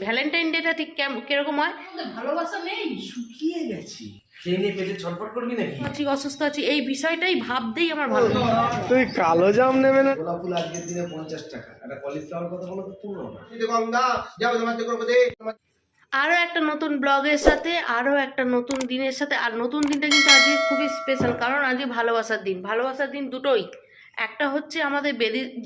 Valentine data ঠিক কিরকম হয়? ভালোবাসা নেই, শুকিয়ে গেছি। খেয়ে নিয়ে পেটে ছটফট করবি নাকি? আছি অসুস্থ আছি, এই বিষয়টাই ভাবতেই আমার ভালো লাগে। তুই কালো জাম নেবে না? গোলাপ ফুল আজকের দিনে 50 টাকা। একটা কলিফ্লাওয়ার কথা বলো তো পূর্ণ না। আরও একটা নতুন ব্লগের সাথে, আরও একটা নতুন দিনের সাথে। আর নতুন দিনটা কিন্তু আজকে খুবই স্পেশাল, কারণ আজকে ভালোবাসার দিন। ভালোবাসার দিন দুটোই, একটা হচ্ছে আমাদের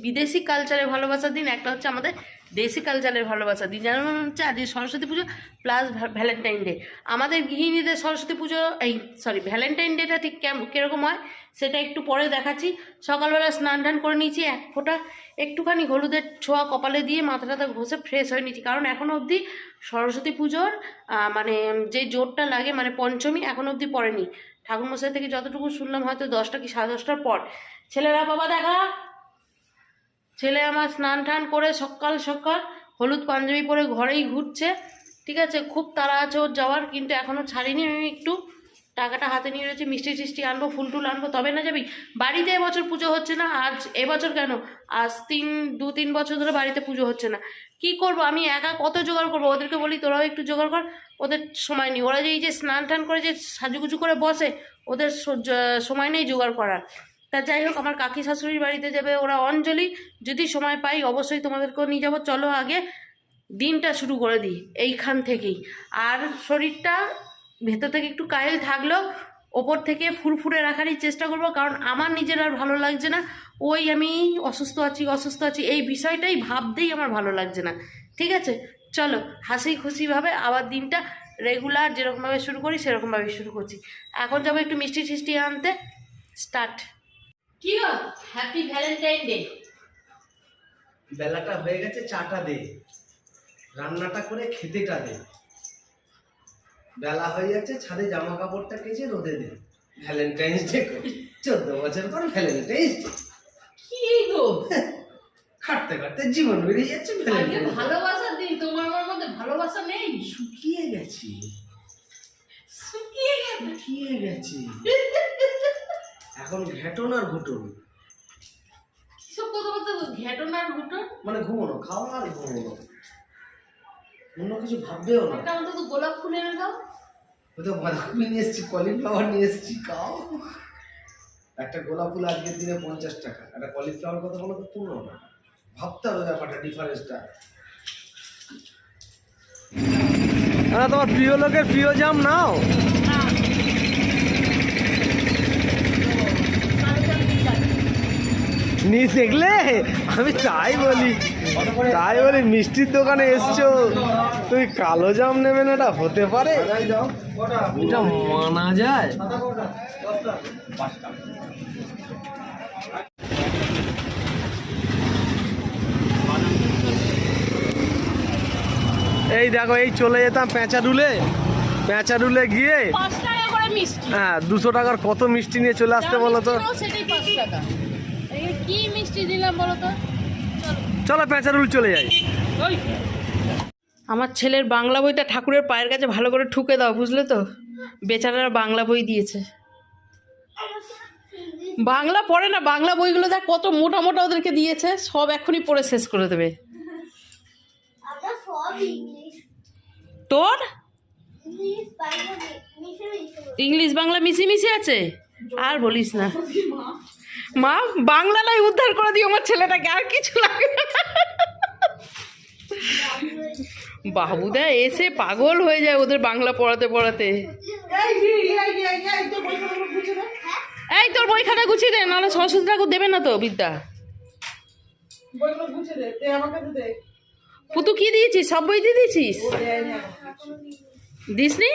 বিদেশি কালচারের ভালোবাসার দিন, একটা হচ্ছে আমাদের দেশি কালচারের ভালোবাসার দিন। যেমন হচ্ছে আজকে সরস্বতী পুজো প্লাস ভ্যালেন্টাইন ডে। আমাদের গৃহিণীদের সরস্বতী পুজো ভ্যালেন্টাইন ডেটা ঠিক কীরকম হয় সেটা একটু পরে দেখাচ্ছি। সকালবেলা স্নান টান করে নিয়েছি, এক ফোঁটা একটুখানি হলুদের ছোঁয়া কপালে দিয়ে মাথাটা ঘষে ফ্রেশ হয়ে নিয়েছি, কারণ এখনও অবধি সরস্বতী পুজোর মানে যে জোরটা লাগে, মানে পঞ্চমী এখনও অবধি পড়েনি। ঠাকুরমশাই থেকে যতটুকু শুনলাম হয়তো 10টা কি 10:30টার পর। ছেলেরা বাবা দেখা, ছেলে আমার স্নান টান করে সকাল সকাল হলুদ পাঞ্জাবি পরে ঘরেই ঘুরছে। ঠিক আছে, খুব তাড়া আছে ওর যাওয়ার, কিন্তু এখনও ছাড়িনি। আমি একটু টাকাটা হাতে নিয়ে রয়েছে, মিষ্টি টিষ্টি আনবো, ফুল টুল আনবো, তবে না যাবি। বাড়িতে এবছর পুজো হচ্ছে না। আজ এবছর কেন, আজ 2-3 বছর ধরে বাড়িতে পুজো হচ্ছে না। কি করব আমি একা, কত জোগাড় করবো? ওদেরকে বলি তোরাও একটু জোগাড় কর, ওদের সময় নেই। ওরা যে এই যে স্নান টান করে যে সাজুগুজু করে বসে, ওদের সময় নেই জোগাড় করার। তা যাই হোক, আমার কাকি শাশুড়ির বাড়িতে যাবে ওরা অঞ্জলি, যদি সময় পাই অবশ্যই তোমাদেরকেও নিয়ে যাবো। চলো আগে দিনটা শুরু করে দিই এইখান থেকেই। আর শরীরটা ভেতর থেকে একটু কাহিল থাকলেও ওপর থেকে ফুরফুরে রাখারই চেষ্টা করব, কারণ আমার নিজের আর ভালো লাগছে না। ওই আমি অসুস্থ আছি এই বিষয়টাই ভাবতেই আমার ভালো লাগছে না। ঠিক আছে, চলো হাসি খুশিভাবে আবার দিনটা রেগুলার যেরকমভাবে শুরু করি সেরকমভাবে শুরু করছি। এখন যাবো একটু মিষ্টি টিষ্টি আনতে। স্টার্ট। কি গো, হ্যাপি ভ্যালেন্টাইন ডে। বেলাটা হয়ে গেছে, চাটা দে, রান্নাটা করে খেতেটা দে। বেলা হয়ে যাচ্ছে, ছাদে জামা কাপড়টা কেচে রোদে দে। ভ্যালেন্টাইন্স ডে 14 বছর পর ভ্যালেন্টাইন্স ডে। কি গো, খাটতে খাটতে জীবন বেরিয়ে যাচ্ছে। ভ্যালেন্টাইন্স ভালোবাসার দিন, তোমার আমার মধ্যে ভালোবাসা নেই? শুকিয়ে গেছি, শুকিয়ে গেছি। এখন ঘেটন আর ঘুটন। কিসব কথা বলতে, ঘেটন আর ঘুটন? মানে ঘুমোনো, খাওয়া আর ঘুমোনো, অন্য কিছু ভাববেও না। একটা অন্তত গোলাপ ফুল এনে দাও। হয়তো বাঁধাকপি নিয়ে এসেছি, কলিফ্লাওয়ার নিয়ে এসেছি, খাও। একটা গোলাপ ফুল আজকের দিনে 50 টাকা। একটা কলিফ্লাওয়ার কথা বলো তো পূর্ণ না। ভাবতে হবে ব্যাপারটা, ডিফারেন্সটা। তোমার প্রিয় লোকের প্রিয় জাম নাও। নি দেখলে, আমি তাই বলি মিষ্টির দোকানে এসছো, তুমি কালো জাম নেবে না? এটা হতে পারে? এটা মানা যায়? এই দেখো, এই চলে যেতাম পেঁচাডুলে গিয়ে, হ্যাঁ 200 টাকার কত মিষ্টি নিয়ে চলে আসতে বলো তো। কি মিষ্টি দিলাম বলো তো? চলো পেঁচাডুল চলে যাই। আমার ছেলের বাংলা বইটা ঠাকুরের পায়ের কাছে ভালো করে ঠুকে দাও, বুঝলে তো? বেচারারা বাংলা বই দিয়েছে, বাংলা পড়ে না। বাংলা বইগুলো দেখ কত মোটা মোটা ওদেরকে দিয়েছে, সব এখনই পড়ে শেষ করে দেবে। তোর ইংলিশ বাংলা মিশিমিশি আছে, আর বলিস না। মা বাংলাটাই উদ্ধার করে দিও আমার ছেলেটাকে, আর কিছু লাগে না। বাবুদা এসে পাগল হয়ে যায় ওদের বাংলা পড়াতে পড়াতে। এই তোর বই খাতা গুছিয়ে দে, নাহলে সরস্বতী ঠাকুর দেবে না তো বিদ্যা। পুতু কি দিয়েছিস? সব বই দিয়ে দিয়েছিস? দিসনি?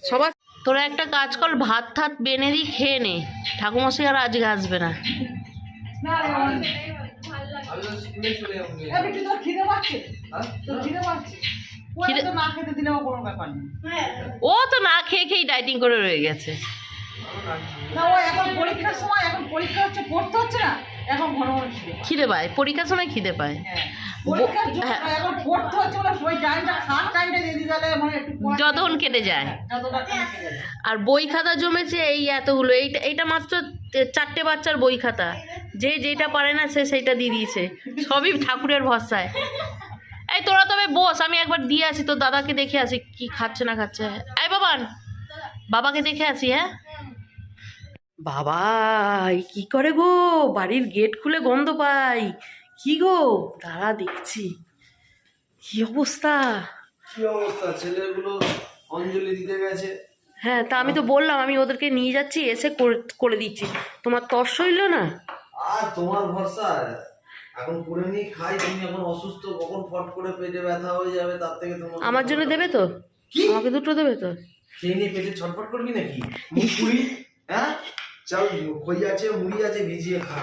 সবার তোরা একটা কাজ কর, ভাত ঠাত বেনে দি, খেয়ে নে। ঠাকুমশাই আর আজকে আসবে না। ও তো না খেয়ে খেয়ে ডাইটিং করে রয়ে গেছে। খিদে পায়, পরীক্ষার সময় খিদে পায়। যতক্ষণ কেটে যায়। আর বই খাতা জমেছে এই এতগুলো, এইটা মাত্র 4টে বাচ্চার বই খাতা। যে যেটা পারে না সে সেইটা দিয়ে দিয়েছে, সবই ঠাকুরের ভরসায়। এই তোরা তবে বস, আমি একবার দিয়ে আসি তোর দাদাকে, দেখে আসি কি খাচ্ছে না খাচ্ছে। এই বাবান, বাবাকে দেখে আসি। হ্যাঁ বাবা, কি করে গো, বাড়ির গেট খুলে গন্ধ পাই। কি গো, দাঁড়া দেখছি কি অবস্থা। কি অবস্থা, ছেলেগুলো অঞ্জলি দিতে গেছে। হ্যাঁ, তা আমি তো বললাম আমি ওদেরকে নিয়ে যাচ্ছি, এসে করে দিচ্ছি। তোমার তর্স হইল না? আর তোমার ভরসা এখন করে নিয়ে খাই, তুমি এখন অসুস্থ, কখন ফট করে পেটে ব্যথা হয়ে যাবে, তার থেকে তোমার আমার জন্য দেবে তো? কি আমাকে দুটো দেবে তো? খেয়ে নিয়ে পেটে ছটফট করবি নাকি? মুড়ি পুরি, হ্যাঁ চল, খই আছে মুড়ি আছে, ভিজিয়ে খা।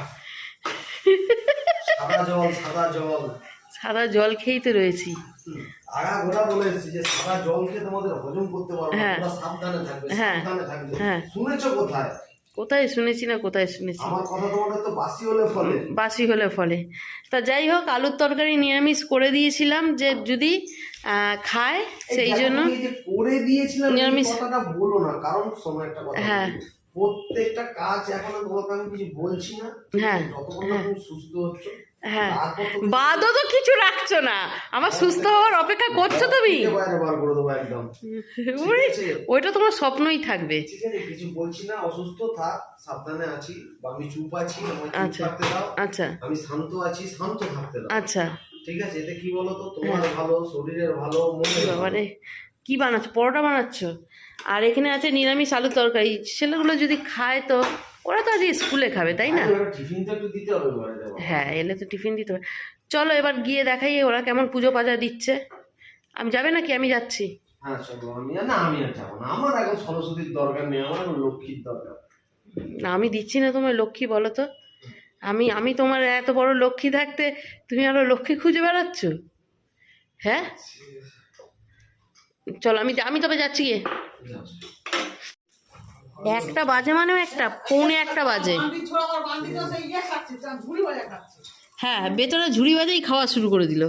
সাদা জল সাদা জল। সাদা জল খেয়েই তো রয়েছি। আগা ঘোরা বলে এসেছি যে সাদা জল খেয়ে তোমাদের হজম করতে পারবে না, হ্যাঁ। তোমরা সাবধানে থাকবে, হ্যাঁ। সাবধানে থাকবে। হ্যাঁ। শুনেছো কোথায়? কোথায় শুনেছি না কোথায় শুনেছি? আমার কথা তোমাদের তো বাসি হলে ফলে। বাসি হলে ফলে। তা যাই হোক, আলুর তরকারি নিরামিষ করে দিয়েছিলাম যে যদি খায়, সেই জন্য। এই যে করে দিয়েছিলাম এই নিরামিষ। কথাটা বলো না, কারণ সময় একটা কথা হ্যাঁ। বলি। প্রত্যেকটা কাজ এখন তোমাকে আমি কিছু বলছি না, হ্যাঁ। যতক্ষণ না তুমি সুস্থ হচ্ছ। হ্যাঁ, তারপর তো বাদও তো কিছু রাখছো না, আমার সুস্থ হওয়ার অপেক্ষা করছো তুমি। বাইরে বার করে দেবো একদম। ওই, আছে। ওইটা তোমার স্বপ্নই থাকবে। ঠিক আছে, কিছু বলছি না, অসুস্থ থাক, সাবধানে আছি, বা আমি চুপ আছি, আমার চুপ আচ্ছা। থাকতে দাও। আচ্ছা আমি শান্ত আছি, শান্ত থাকতে দাও। আচ্ছা। ঠিক আছে, এতে কি বলো তো, তোমার ভালো, শরীরের ভালো, মনের ভালো। বাবারে, কি বানাচ্ছ? পরোটা বানাচ্ছ, আর এখানে আছে নিরামিষ আলুর তরকারি। ছেলেগুলো যদি খায় তো ওরা তো আজকে স্কুলে খাবে, তাই না? আরে ওরা টিফিনটা একটু দিতে হবে ঘরে দেওয়া। হ্যাঁ, এলে তো টিফিন দিতে হবে। চলো এবার গিয়ে দেখাই ওরা কেমন পুজো পাজা দিচ্ছে। আমি যাবে নাকি? আমি যাচ্ছি। হ্যাঁ চলো, আমি আর যাবো না, আমার এখন সরস্বতীর দরকার নেই, আমার এখন লক্ষ্মীর দরকার। না, আমি দিচ্ছি না তোমার লক্ষ্মী, বলো তো। আমি তোমার এত বড় লক্ষ্মী থাকতে তুমি আরো লক্ষ্মী খুঁজে বেড়াচ্ছ? হ্যাঁ চলো, আমি তবে যাচ্ছি গিয়ে। যাও। 1টা বাজে, মানে 1টা, পৌনে 1টা বাজে। হ্যাঁ, বেতনে ঝুড়ি বাজেই খাওয়া শুরু করে দিল।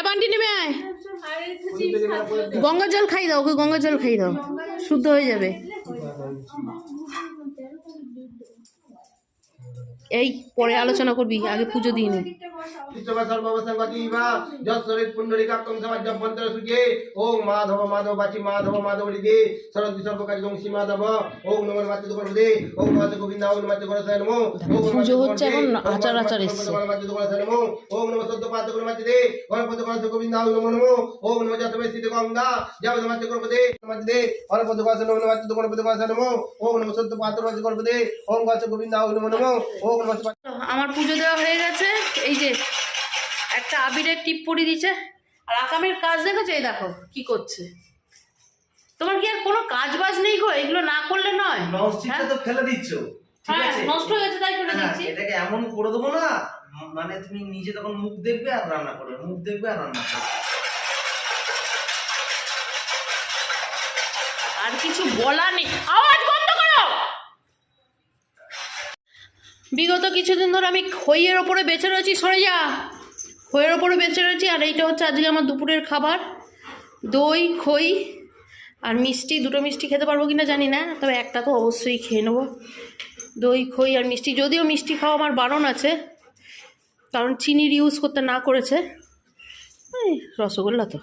বান্টি নেবে আয়, গঙ্গার জল খাই দাও, ওকে গঙ্গার জল খাই দাও, শুদ্ধ হয়ে যাবে। এই পরে আলোচনা করবি, আগে পুজো দিয়ে নি। ওম মাধব মাধব বাচি মাধব মাধব হৃদে সরস্বতী সর্বকারী শ্রী মাধব ওম নমঃ মাতৃ করবে ওম মাতৃ গোবিন্দ ওম মাতৃ করে নমো। পুজো হচ্ছে এখন, আচার আচার এসছে। ওম নমঃ সত্য পাত্র করে মাতৃ দে গণপতি করে গোবিন্দ নমো নমো। ওম নমঃ জাতবে স্থিত গঙ্গা যাবে মাতৃ করবে মাতৃ দে গণপতি করে নমো মাতৃ গণপতি করে নমো। ওম নমঃ সত্য পাত্র করে করবে দে ওম গাছ গোবিন্দ নমো নমো। ওম নমঃ। আমার পুজো দেওয়া হয়ে গেছে। এই যে একটা আবিরের টিপ পরিয়ে দিচ্ছে, আর আকামের কাজ দেখেছো? এই দেখো কি করছে। তোমার কি আর কোনো কাজ বাজ নেই গো? এগুলো না করলে নয়। ননস্টিকটা তো ফেলে দিচ্ছ, ঠিক হ্যাঁ, আছে? নষ্ট হয়ে গেছে তাই ফেলে হ্যাঁ, দিচ্ছি। এটাকে এমন করে দেবো না, মানে তুমি নিজে তখন মুখ দেখবে আর রান্না করবে, মুখ দেখবে আর রান্না করবে। আর কিছু বলার নেই, আওয়াজ বন্ধ করো। বিগত কিছুদিন ধরে আমি খইয়ের ওপরে বেঁচে রয়েছি, সরে যা। খইয়ের ওপরে বেঁচে রয়েছি, আর এইটা হচ্ছে আজকে আমার দুপুরের খাবার। দই, খই আর মিষ্টি, দুটো মিষ্টি খেতে পারবো কিনা জানি না, তবে একটা তো অবশ্যই খেয়ে নেবো। দই, খই আর মিষ্টি, যদিও মিষ্টি খাওয়া আমার বারণ আছে, কারণ চিনির ইউজ করতে না করেছে। রসগোল্লা তো